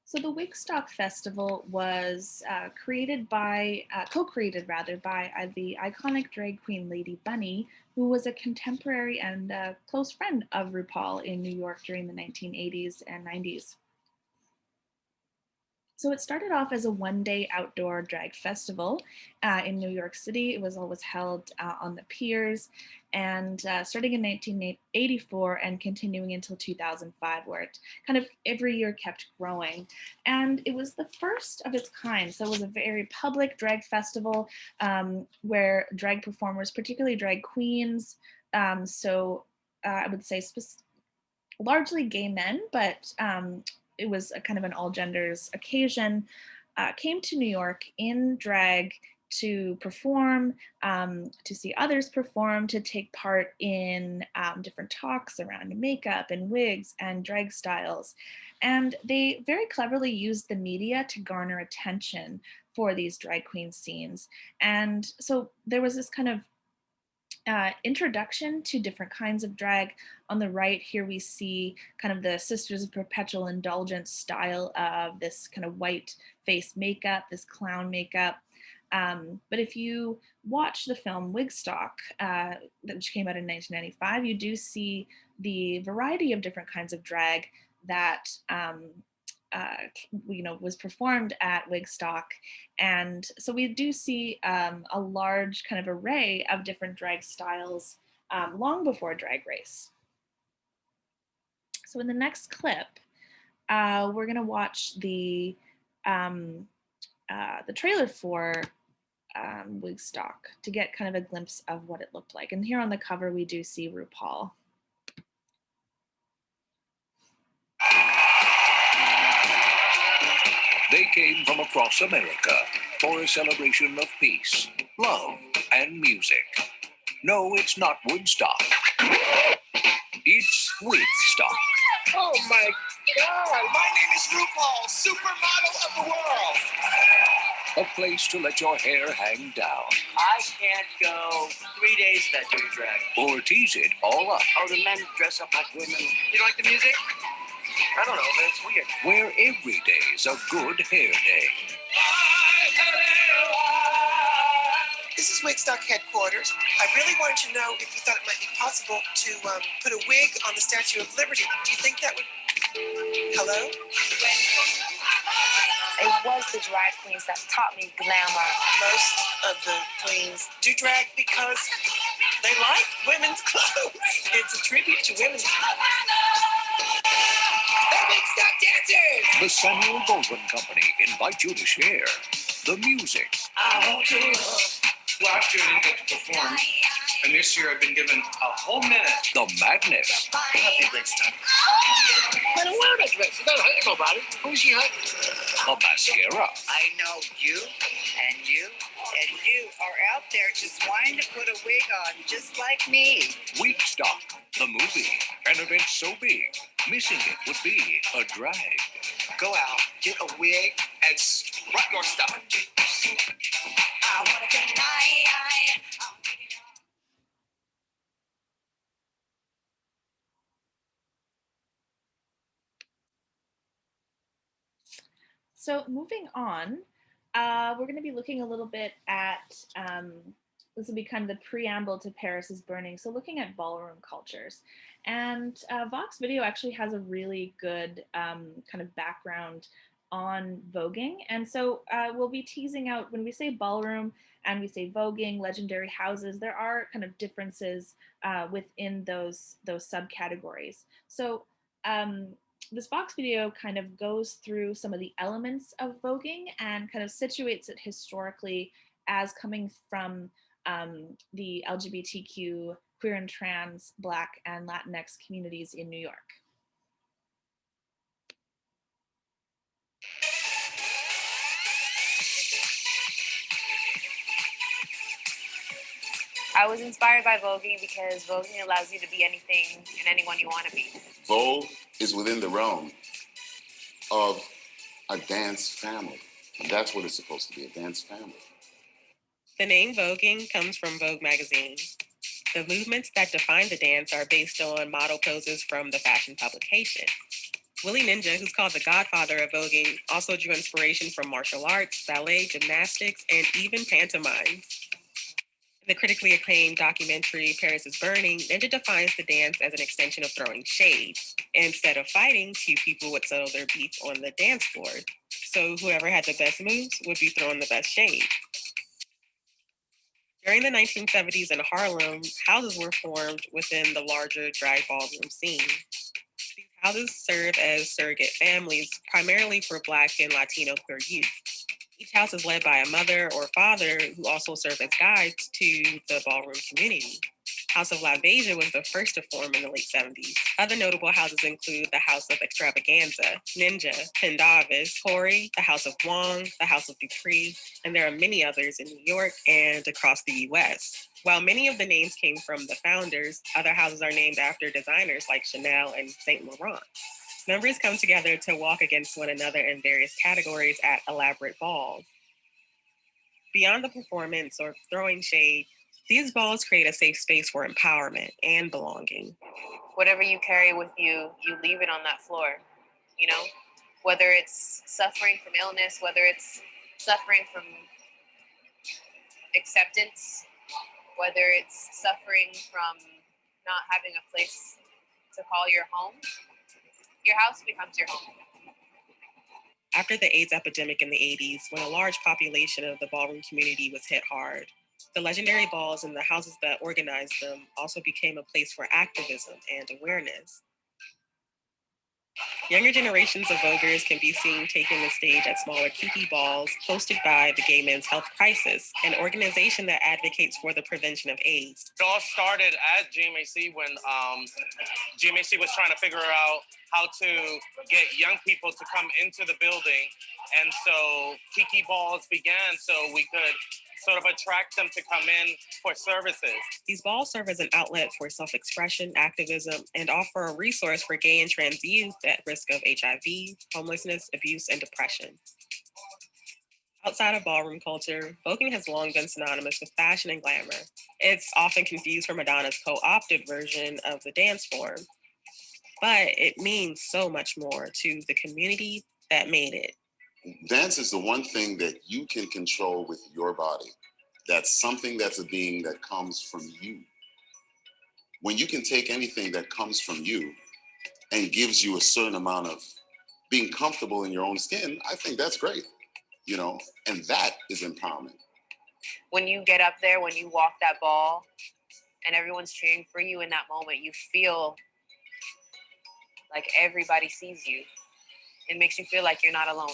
So the Wigstock Festival was co-created rather, by the iconic drag queen Lady Bunny, who was a contemporary and close friend of RuPaul in New York during the 1980s and 90s. So it started off as a one-day outdoor drag festival in New York City. It was always held on the piers, and starting in 1984 and continuing until 2005, where it kind of every year kept growing. And it was the first of its kind. So it was a very public drag festival where drag performers, particularly drag queens, I would say largely gay men, but it was a kind of an all genders occasion, came to New York in drag to perform, to see others perform, to take part in different talks around makeup and wigs and drag styles. And they very cleverly used the media to garner attention for these drag queen scenes. And so there was this kind of introduction to different kinds of drag. On the right here, we see kind of the Sisters of Perpetual Indulgence style of this kind of white face makeup, this clown makeup. But if you watch the film Wigstock, which came out in 1995, you do see the variety of different kinds of drag that was performed at Wigstock. And so we do see a large kind of array of different drag styles long before Drag Race. So in the next clip, we're going to watch the trailer for Wigstock to get kind of a glimpse of what it looked like. And here on the cover, we do see RuPaul. They came from across America for a celebration of peace, love, and music. No, it's not Woodstock. It's Wigstock. Oh my God! My name is RuPaul, supermodel of the world. A place to let your hair hang down. I can't go 3 days without doing drag. Or tease it all up. Oh, the men dress up like women. You like the music? I don't know, man. It's weird. Where every day's a good hair day. This is Wigstock headquarters. I really wanted to know if you thought it might be possible to put a wig on the Statue of Liberty. Do you think that would... Hello? It was the drag queens that taught me glamour. Most of the queens do drag because they like women's clothes. It's a tribute to women. The Wigstock dancers! The Samuel Goldwyn Company invite you to share the music. I want to Last year I didn't get to perform, and this year I've been given a whole minute. The madness. Happy Wigstock. I don't wear that dress. You don't hurt nobody. Who's she hurt? The mascara. I know you and you and you are out there just wanting to put a wig on, just like me. Wigstock, the movie. An event so big, missing it would be a drag. Go out, get a wig, and strut your stuff. I want to tonight. So moving on, we're going to be looking a little bit at, this will be kind of the preamble to Paris is Burning. So looking at ballroom cultures. And Vox Video actually has a really good kind of background on voguing. And so we'll be teasing out, when we say ballroom and we say voguing, legendary houses, there are kind of differences within those subcategories. So this Vox Video kind of goes through some of the elements of voguing and kind of situates it historically as coming from the LGBTQ, queer and trans, Black, and Latinx communities in New York. I was inspired by voguing because voguing allows you to be anything and anyone you want to be. Vogue is within the realm of a dance family. And that's what it's supposed to be, a dance family. The name voguing comes from Vogue magazine. The movements that define the dance are based on model poses from the fashion publication. Willie Ninja, who's called the godfather of voguing, also drew inspiration from martial arts, ballet, gymnastics, and even pantomimes. In the critically acclaimed documentary Paris is Burning, Ninja defines the dance as an extension of throwing shade. Instead of fighting, two people would settle their beef on the dance floor. So whoever had the best moves would be throwing the best shade. During the 1970s in Harlem, houses were formed within the larger drag ballroom scene. These houses serve as surrogate families, primarily for Black and Latino queer youth. Each house is led by a mother or father who also serve as guides to the ballroom community. House of LaBeija was the first to form in the late 70s. Other notable houses include the House of Extravaganza, Ninja, Pendavis, Hori, the House of Wong, the House of Dupree, and there are many others in New York and across the US. While many of the names came from the founders, other houses are named after designers like Chanel and Saint Laurent. Members come together to walk against one another in various categories at elaborate balls. Beyond the performance or throwing shade, these balls create a safe space for empowerment and belonging. Whatever you carry with you, you leave it on that floor, you know? Whether it's suffering from illness, whether it's suffering from acceptance, whether it's suffering from not having a place to call your home, your house becomes your home. After the AIDS epidemic in the 80s, when a large population of the ballroom community was hit hard, the legendary balls and the houses that organized them also became a place for activism and awareness. Younger generations of voguers can be seen taking the stage at smaller kiki balls hosted by the Gay Men's Health Crisis, an organization that advocates for the prevention of AIDS. It all started at GMAC when GMAC was trying to figure out how to get young people to come into the building. And so Kiki Balls began so we could sort of attract them to come in for services. These balls serve as an outlet for self-expression, activism, and offer a resource for gay and trans youth at risk of HIV, homelessness, abuse, and depression. Outside of ballroom culture, voguing has long been synonymous with fashion and glamour. It's often confused for Madonna's co-opted version of the dance form, but it means so much more to the community that made it. Dance is the one thing that you can control with your body. That's something that's a being that comes from you. When you can take anything that comes from you and gives you a certain amount of being comfortable in your own skin, I think that's great, you know, and that is empowerment. When you get up there, when you walk that ball and everyone's cheering for you in that moment, you feel like everybody sees you. It makes you feel like you're not alone.